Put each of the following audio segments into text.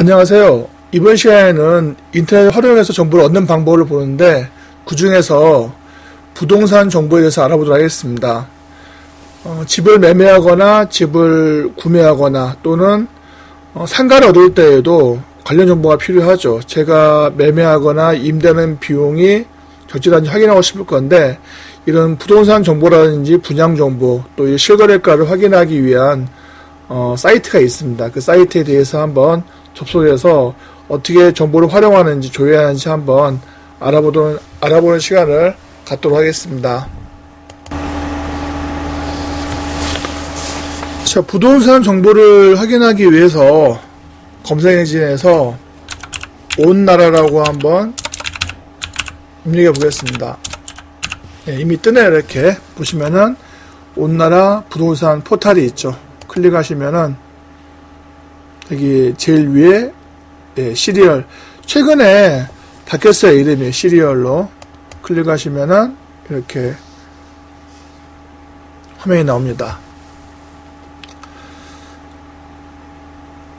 안녕하세요. 이번 시간에는 인터넷 활용해서 정보를 얻는 방법을 보는데 그 중에서 부동산 정보에 대해서 알아보도록 하겠습니다. 집을 매매하거나 집을 구매하거나 또는 상가를 얻을 때에도 관련 정보가 필요하죠. 제가 매매하거나 임대하는 비용이 적절한지 확인하고 싶을 건데 이런 부동산 정보라든지 분양 정보 또 이 실거래가를 확인하기 위한 사이트가 있습니다. 그 사이트에 대해서 한번 접속해서 어떻게 정보를 활용하는지 조회하는지 한번 알아보는 시간을 갖도록 하겠습니다. 자, 부동산 정보를 확인하기 위해서 검색 엔진에서 온 나라라고 한번 입력해 보겠습니다. 네, 이미 뜨네요. 이렇게 보시면은 온 나라 부동산 포탈이 있죠. 클릭하시면은 여기 제일 위에 시리얼, 최근에 바뀌었어요. 이름이 시리얼로. 클릭하시면은 이렇게 화면이 나옵니다.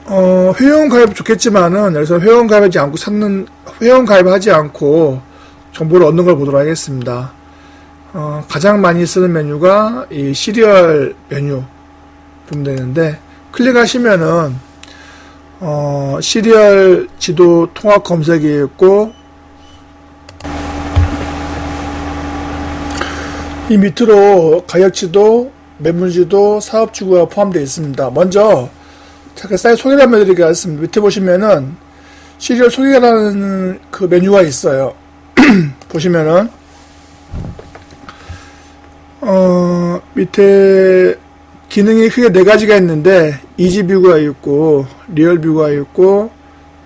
회원 가입 좋겠지만은 여기서 회원 가입하지 않고 정보를 얻는 걸 보도록 하겠습니다. 가장 많이 쓰는 메뉴가 이 시리얼 메뉴 보면 되는데, 클릭하시면은 시리얼 지도 통합 검색이 있고, 이 밑으로 가격지도, 매물지도, 사업지구가 포함되어 있습니다. 먼저 잠깐 사이트 소개를 한번 드리겠습니다. 밑에 보시면은 시리얼 소개라는 그 메뉴가 있어요. 보시면은 밑에 기능이 크게 4가지가 있는데 이지뷰가 있고 리얼뷰가 있고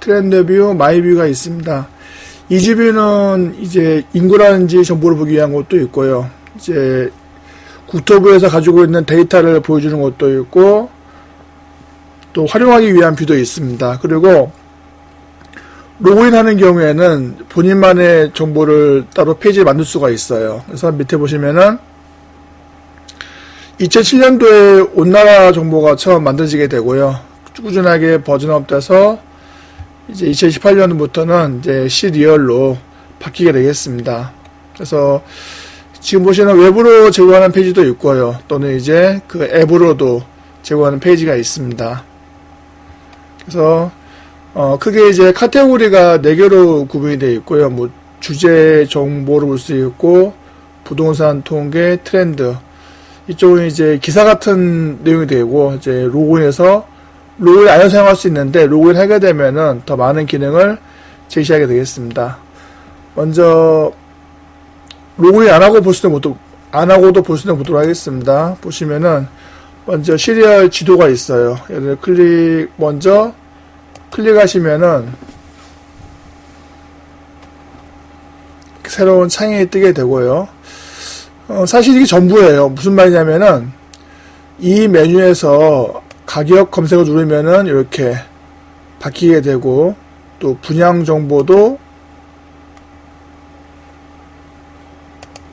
트렌드뷰, 마이뷰가 있습니다. 이지뷰는 이제 인구라든지 정보를 보기 위한 것도 있고요. 이제 국토부에서 가지고 있는 데이터를 보여주는 것도 있고 또 활용하기 위한 뷰도 있습니다. 그리고 로그인하는 경우에는 본인만의 정보를 따로 페이지를 만들 수가 있어요. 그래서 밑에 보시면은 2007년도에 온나라 정보가 처음 만들어지게 되고요. 꾸준하게 버전업 돼서 이제 2018년부터는 이제 시리얼로 바뀌게 되겠습니다. 그래서 지금 보시는 외부로 제공하는 페이지도 있고요. 또는 이제 그 앱으로도 제공하는 페이지가 있습니다. 그래서 크게 이제 카테고리가 4개로 구분이 되어 있고요. 뭐 주제 정보를 볼 수 있고 부동산 통계, 트렌드, 이쪽은 이제 기사 같은 내용이 되고, 이제 로그인 안 해서 사용할 수 있는데, 로그인 하게 되면은 더 많은 기능을 제시하게 되겠습니다. 먼저, 로그인 안 하고도 볼 수 있는 보도록 하겠습니다. 보시면은, 먼저 시리얼 지도가 있어요. 얘를 먼저 클릭하시면은, 새로운 창이 뜨게 되고요. 사실 이게 전부예요. 무슨 말이냐면은 이 메뉴에서 가격 검색을 누르면은 이렇게 바뀌게 되고, 또 분양 정보도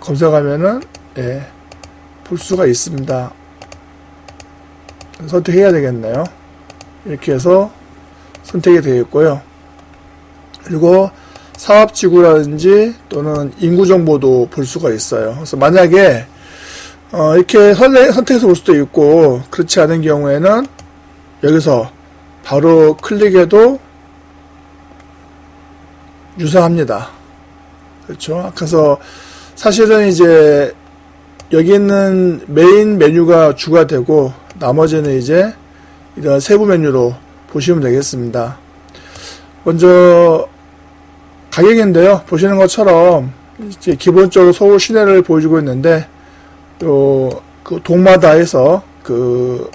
검색하면은 볼 수가 있습니다. 선택해야 되겠네요. 이렇게 해서 선택이 되어 있고요. 그리고 사업지구라든지 또는 인구 정보도 볼 수가 있어요. 그래서 만약에 이렇게 선택해서 볼 수도 있고, 그렇지 않은 경우에는 여기서 바로 클릭해도 유사합니다. 그렇죠? 그래서 사실은 이제 여기 있는 메인 메뉴가 주가 되고 나머지는 이제 이런 세부 메뉴로 보시면 되겠습니다. 먼저 가격인데요. 보시는 것처럼 이제 기본적으로 서울 시내를 보여주고 있는데, 그 동마다 해서 그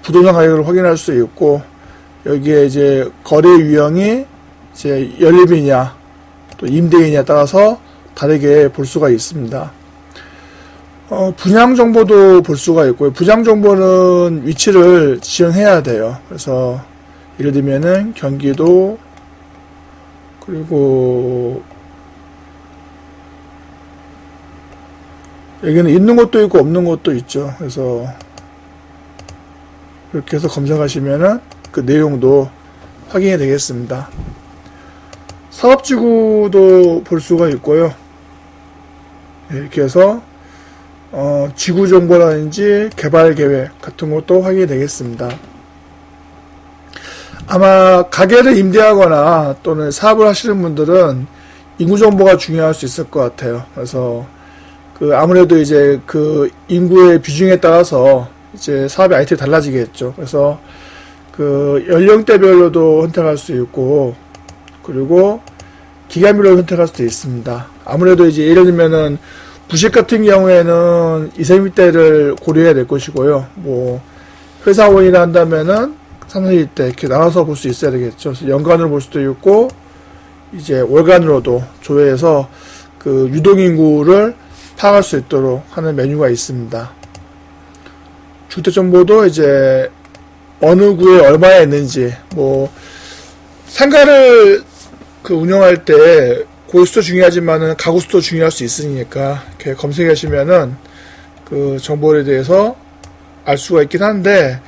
부동산 가격을 확인할 수 있고, 여기에 이제 거래 유형이 이제 연립이냐 또 임대인이냐에 따라서 다르게 볼 수가 있습니다. 분양 정보도 볼 수가 있고요. 분양 정보는 위치를 지정해야 돼요. 그래서 예를 들면은 경기도, 그리고 여기는 있는 것도 있고 없는 것도 있죠. 그래서 이렇게 해서 검색하시면은 그 내용도 확인이 되겠습니다. 사업지구도 볼 수가 있고요. 이렇게 해서 지구 정보라든지 개발 계획 같은 것도 확인이 되겠습니다. 아마 가게를 임대하거나 또는 사업을 하시는 분들은 인구 정보가 중요할 수 있을 것 같아요. 그래서 아무래도 이제 인구의 비중에 따라서 이제 사업의 아이템이 달라지겠죠. 그래서 연령대별로도 선택할 수 있고, 그리고 기간별로 선택할 수도 있습니다. 아무래도 이제 예를 들면은 부식 같은 경우에는 20, 30대를 고려해야 될 것이고요. 뭐 회사원이라 한다면은 30, 40대 이렇게 나눠서 볼 수 있어야 되겠죠. 그래서 연간으로 볼 수도 있고, 이제 월간으로도 조회해서 유동인구를 파악할 수 있도록 하는 메뉴가 있습니다. 주택정보도 이제 어느 구에 얼마나 있는지, 뭐 상가를 운영할 때 고수도 중요하지만은 가구수도 중요할 수 있으니까 이렇게 검색하시면은 정보에 대해서 알 수가 있긴 한데,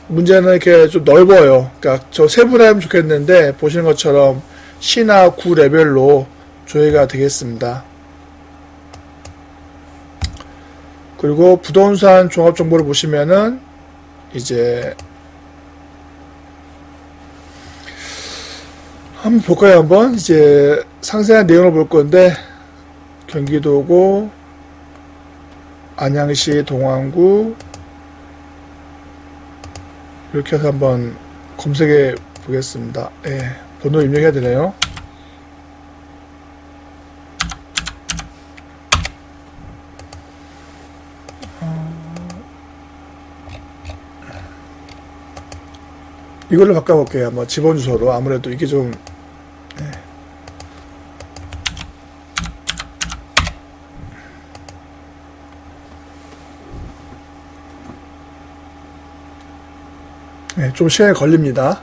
문제는 이렇게 좀 넓어요. 그러니까 저 세분화하면 좋겠는데, 보시는 것처럼 시나 구 레벨로 조회가 되겠습니다. 그리고 부동산 종합 정보를 보시면은 이제 한번 볼까요? 한번 이제 상세한 내용을 볼 건데, 경기도고 안양시 동안구 이렇게 해서 한번 검색해 보겠습니다. 예, 번호 입력해야 되네요. 이걸로 바꿔볼게요. 한번 집원 주소로. 아무래도 이게 좀, 좀 시간이 걸립니다.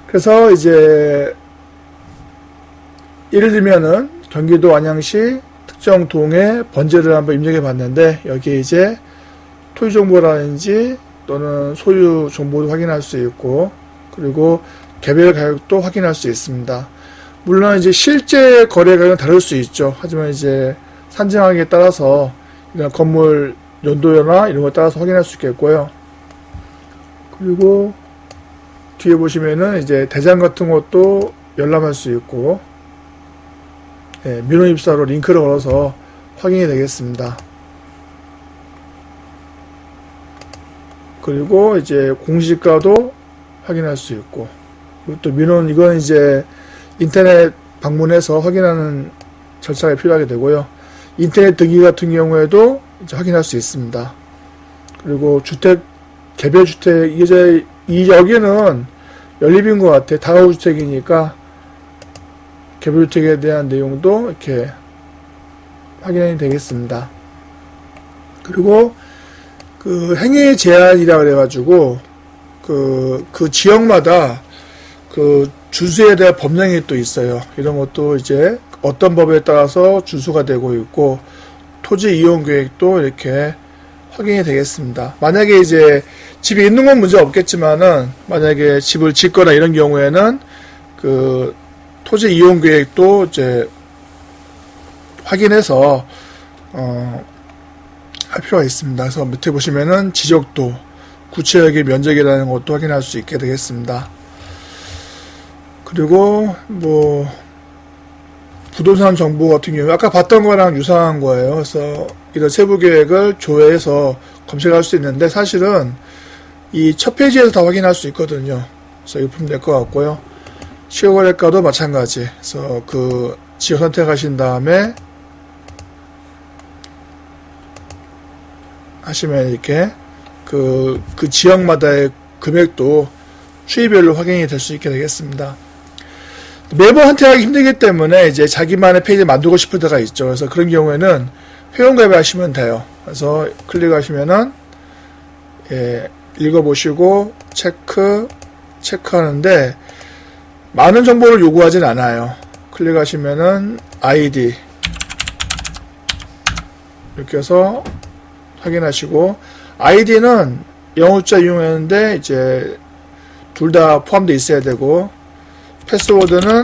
그래서 이제 예를 들면은 경기도 안양시 특정 동의 번제를 한번 입력해 봤는데, 여기에 이제 토지 정보라든지 또는 소유 정보도 확인할 수 있고, 그리고 개별 가격도 확인할 수 있습니다. 물론 이제 실제 거래 가격은 다를 수 있죠. 하지만 이제 산정하기에 따라서 이런 건물 연도나 이런 것 따라서 확인할 수 있겠고요. 그리고 뒤에 보시면은 이제 대장 같은 것도 열람할 수 있고, 민원 입사로 링크를 걸어서 확인이 되겠습니다. 그리고 이제 공시가도 확인할 수 있고, 그리고 또 민원, 이건 이제 인터넷 방문해서 확인하는 절차가 필요하게 되고요. 인터넷 등기 같은 경우에도 이제 확인할 수 있습니다. 그리고 주택, 개별 주택, 이제 여기는 연립인 것 같아요. 다가구 주택이니까 개별 주택에 대한 내용도 이렇게 확인이 되겠습니다. 그리고 행위 제한이라 그래가지고 그 지역마다 주수에 대한 법령이 또 있어요. 이런 것도 이제 어떤 법에 따라서 주수가 되고 있고, 토지 이용 계획도 이렇게 확인이 되겠습니다. 만약에 이제 집이 있는 건 문제 없겠지만은, 만약에 집을 짓거나 이런 경우에는 토지 이용 계획도 이제 확인해서 할 필요가 있습니다. 그래서 밑에 보시면은 지적도, 구체적인 면적이라는 것도 확인할 수 있게 되겠습니다. 그리고 뭐 부동산 정보 같은 경우 아까 봤던 거랑 유사한 거예요. 그래서 이런 세부 계획을 조회해서 검색할 수 있는데, 사실은 이 첫 페이지에서 다 확인할 수 있거든요. 그래서 이거 보면 될 것 같고요. 시효거래가도 마찬가지. 그래서 지역 선택하신 다음에 하시면 이렇게 그 지역마다의 금액도 추이별로 확인이 될 수 있게 되겠습니다. 매번 선택하기 힘들기 때문에 이제 자기만의 페이지를 만들고 싶을 때가 있죠. 그래서 그런 경우에는 회원가입 하시면 돼요. 그래서 클릭하시면은 읽어보시고 체크하는데 많은 정보를 요구하진 않아요. 클릭하시면은 아이디 이렇게 해서 확인하시고, 아이디는 영어자 이용했는데 이제 둘 다 포함되어 있어야 되고, 패스워드는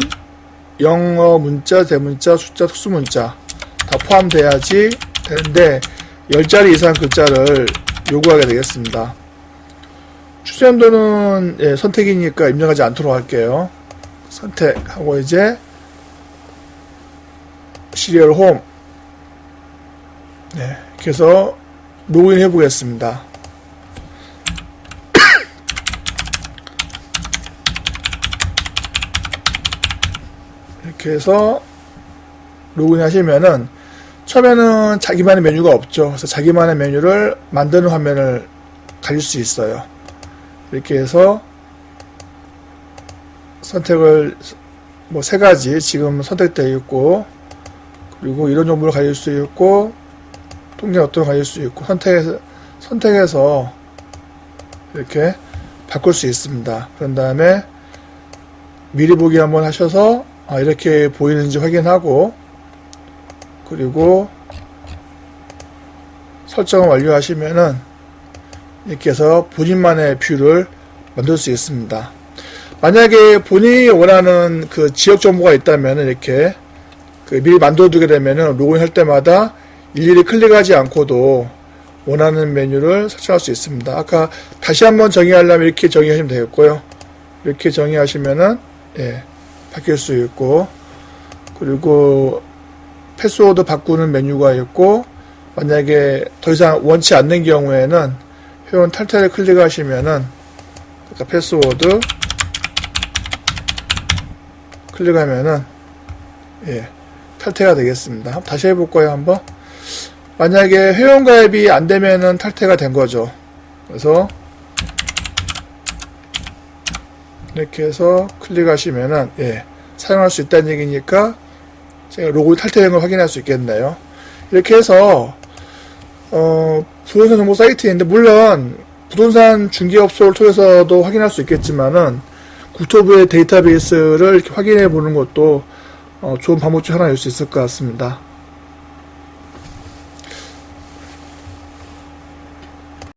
영어 문자, 대문자, 숫자, 특수문자 다 포함돼야지 되는데 10자리 이상 글자를 요구하게 되겠습니다. 출생연도는 예, 선택이니까 입력하지 않도록 할게요. 선택하고 이제 시리얼 홈, 네, 이렇게 해서 로그인 해 보겠습니다. 이렇게 해서 로그인 하시면은 처음에는 자기만의 메뉴가 없죠. 그래서 자기만의 메뉴를 만드는 화면을 가질 수 있어요. 이렇게 해서 선택을 뭐 3가지 지금 선택되어 있고, 그리고 이런 정보를 가질 수 있고, 통계 어떤 가질 수 있고, 선택해서 이렇게 바꿀 수 있습니다. 그런 다음에 미리 보기 한번 하셔서 이렇게 보이는지 확인하고, 그리고 설정을 완료하시면은 이렇게 해서 본인만의 뷰를 만들 수 있습니다. 만약에 본인이 원하는 그 지역 정보가 있다면 이렇게 미리 만들어 두게 되면은 로그인 할 때마다 일일이 클릭하지 않고도 원하는 메뉴를 설정할 수 있습니다. 아까 다시 한번 정의하려면 이렇게 정의하시면 되겠고요. 이렇게 정의하시면은 예, 바뀔 수 있고, 그리고 패스워드 바꾸는 메뉴가 있고, 만약에 더 이상 원치 않는 경우에는 회원 탈퇴를 클릭하시면은 패스워드 클릭하면은 예, 탈퇴가 되겠습니다. 다시 해볼까요? 한번. 만약에 회원가입이 안되면은 탈퇴가 된 거죠. 그래서 이렇게 해서 클릭하시면은 예, 사용할 수 있다는 얘기니까 제가 로그인 탈퇴된 걸 확인할 수 있겠네요. 이렇게 해서 부동산 정보 사이트인데, 물론 부동산 중개업소를 통해서도 확인할 수 있겠지만은 국토부의 데이터베이스를 이렇게 확인해 보는 것도 좋은 방법 중 하나일 수 있을 것 같습니다.